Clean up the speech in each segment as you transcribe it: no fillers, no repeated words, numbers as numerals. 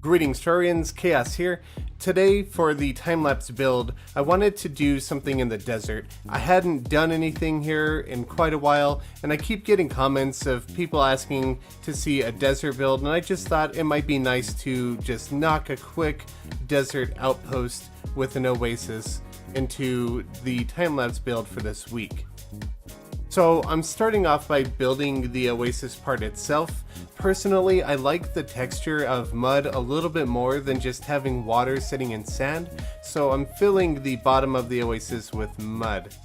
Greetings Terrarians, Khaios here. Today for the time-lapse build, I wanted to do something in the desert. I hadn't done anything here in quite a while, and I keep getting comments of people asking to see a desert build, and I just thought it might be nice to just knock a quick desert outpost with an Oasis into the time-lapse build for this week. So I'm starting off by building the Oasis part itself. Personally, I like the texture of mud a little bit more than just having water sitting in sand, so I'm filling the bottom of the Oasis with mud.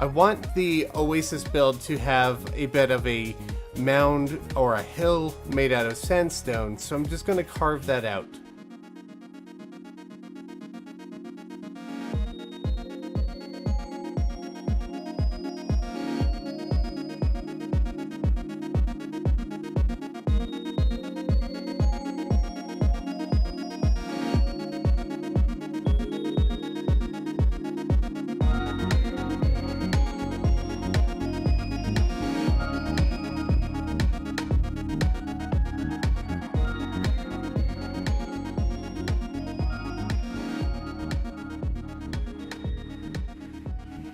I want the Oasis build to have a bit of a mound or a hill made out of sandstone, so I'm just going to carve that out.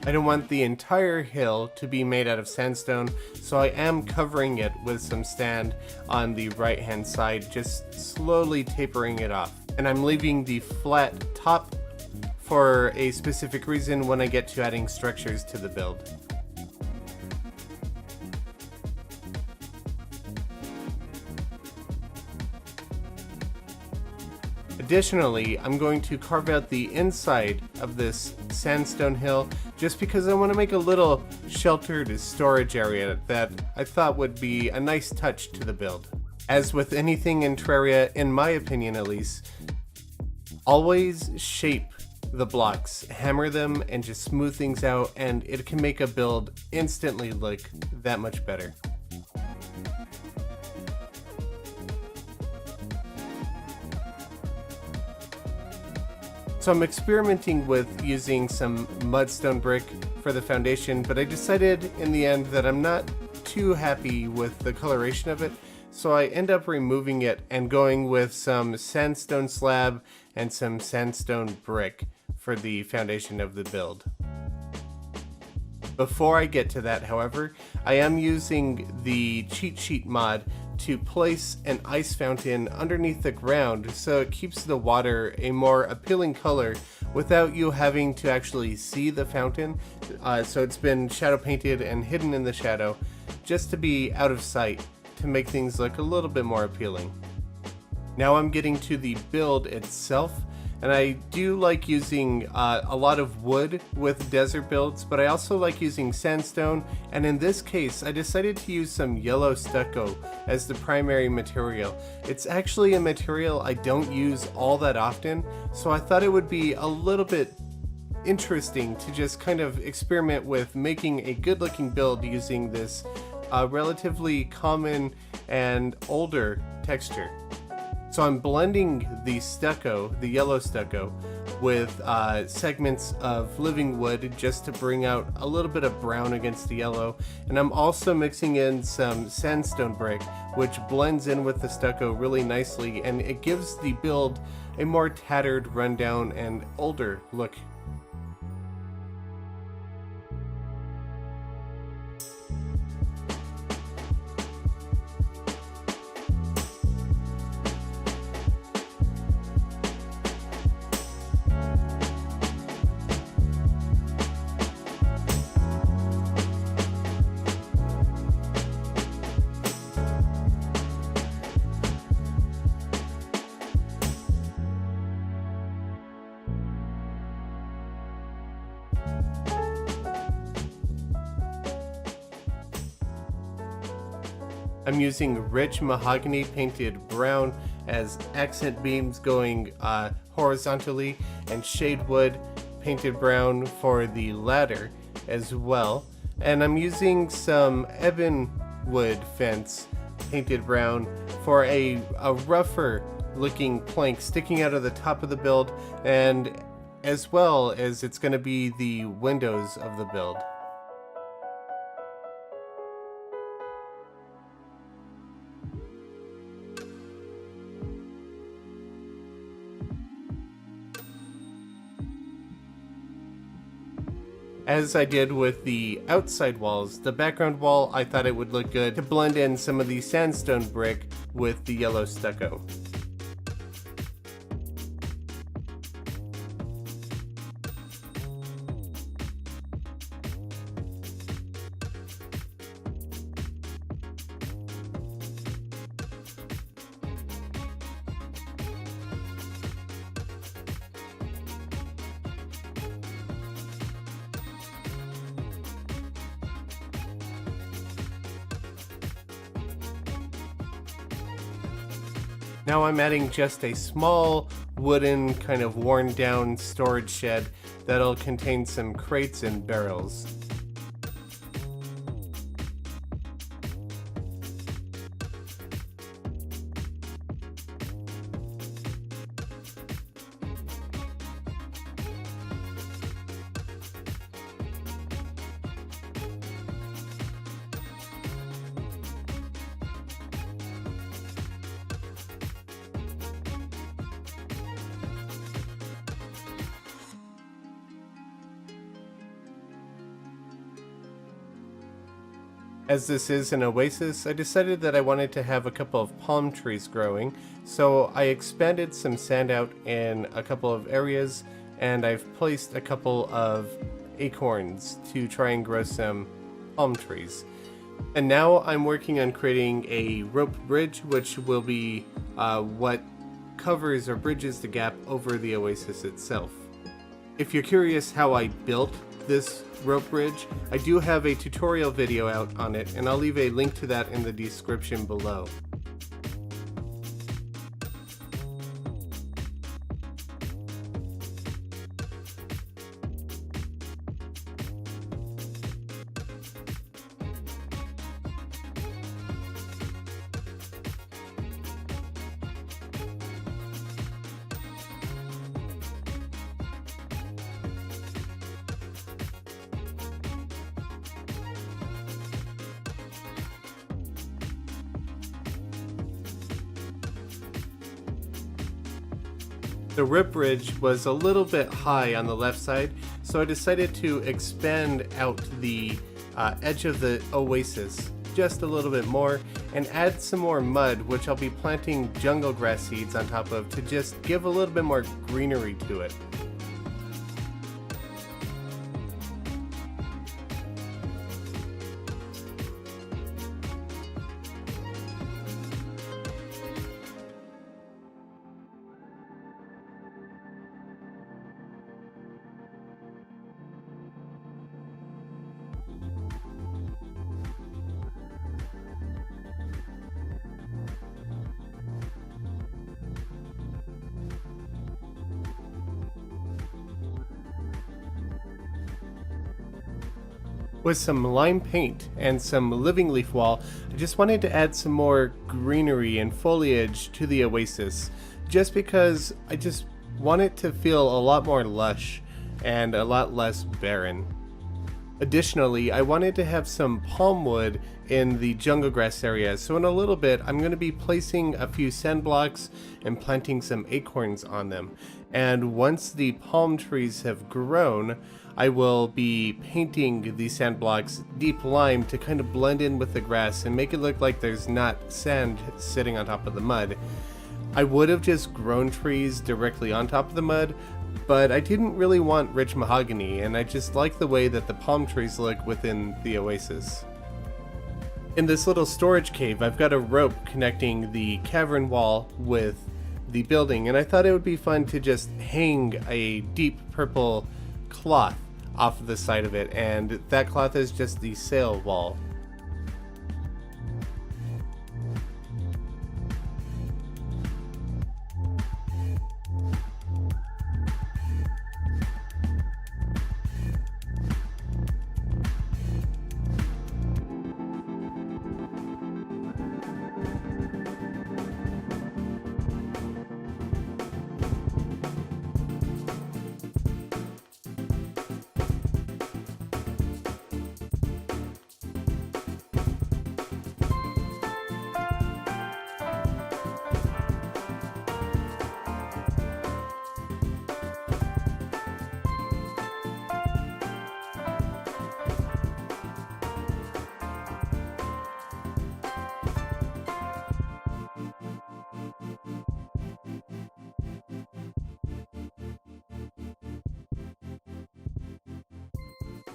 I don't want the entire hill to be made out of sandstone, so I am covering it with some sand on the right hand side, just slowly tapering it off. And I'm leaving the flat top for a specific reason when I get to adding structures to the build. Additionally, I'm going to carve out the inside of this sandstone hill just because I want to make a little sheltered storage area that I thought would be a nice touch to the build. As with anything in Terraria, in my opinion at least, always shape the blocks, hammer them, and just smooth things out, and it can make a build instantly look that much better. So I'm experimenting with using some mudstone brick for the foundation, but I decided in the end that I'm not too happy with the coloration of it, so I end up removing it and going with some sandstone slab and some sandstone brick for the foundation of the build. Before I get to that, however, I am using the cheat sheet mod to place an ice fountain underneath the ground so it keeps the water a more appealing color without you having to actually see the fountain. So it's been shadow painted and hidden in the shadow just to be out of sight to make things look a little bit more appealing. Now I'm getting to the build itself, and I do like using a lot of wood with desert builds, but I also like using sandstone, and in this case I decided to use some yellow stucco as the primary material. It's actually a material I don't use all that often, so I thought it would be a little bit interesting to just kind of experiment with making a good looking build using this relatively common and older texture. So I'm blending the stucco, the yellow stucco, with segments of living wood just to bring out a little bit of brown against the yellow. And I'm also mixing in some sandstone brick, which blends in with the stucco really nicely, and it gives the build a more tattered, rundown, and older look. I'm using rich mahogany painted brown as accent beams going horizontally, and shade wood painted brown for the ladder as well. And I'm using some ebon wood fence painted brown for a rougher looking plank sticking out of the top of the build, and as well as it's going to be the windows of the build. As I did with the outside walls, the background wall, I thought it would look good to blend in some of the sandstone brick with the yellow stucco. Now I'm adding just a small wooden kind of worn down storage shed that'll contain some crates and barrels. As this is an oasis, I decided that I wanted to have a couple of palm trees growing, so I expanded some sand out in a couple of areas, and I've placed a couple of acorns to try and grow some palm trees. And now I'm working on creating a rope bridge, which will be what covers or bridges the gap over the oasis itself. If you're curious how I built this rope bridge, I do have a tutorial video out on it, and I'll leave a link to that in the description below. The rip bridge was a little bit high on the left side, so I decided to expand out the edge of the oasis just a little bit more and add some more mud, which I'll be planting jungle grass seeds on top of to just give a little bit more greenery to it. With some lime paint and some living leaf wall, I just wanted to add some more greenery and foliage to the oasis, just because I just want it to feel a lot more lush and a lot less barren. Additionally, I wanted to have some palm wood in the jungle grass area, so in a little bit I'm going to be placing a few sand blocks and planting some acorns on them. And once the palm trees have grown, I will be painting the sand blocks deep lime to kind of blend in with the grass and make it look like there's not sand sitting on top of the mud. I would have just grown trees directly on top of the mud, but I didn't really want rich mahogany, and I just like the way that the palm trees look within the oasis. In this little storage cave, I've got a rope connecting the cavern wall with the building, and I thought it would be fun to just hang a deep purple cloth off of the side of it, and that cloth is just the sail wall.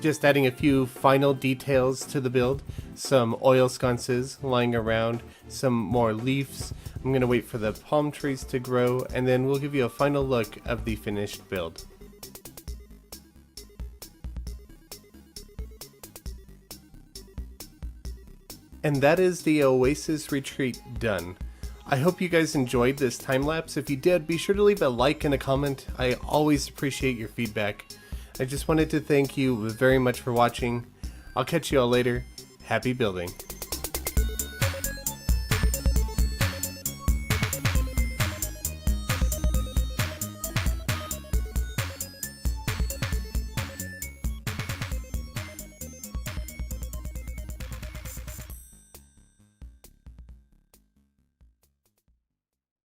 Just adding a few final details to the build, some oil sconces lying around, some more leaves. I'm going to wait for the palm trees to grow, and then we'll give you a final look of the finished build. And that is the Oasis retreat done. I hope you guys enjoyed this time lapse. If you did, be sure to leave a like and a comment. I always appreciate your feedback. I just wanted to thank you very much for watching. I'll catch you all later. Happy building.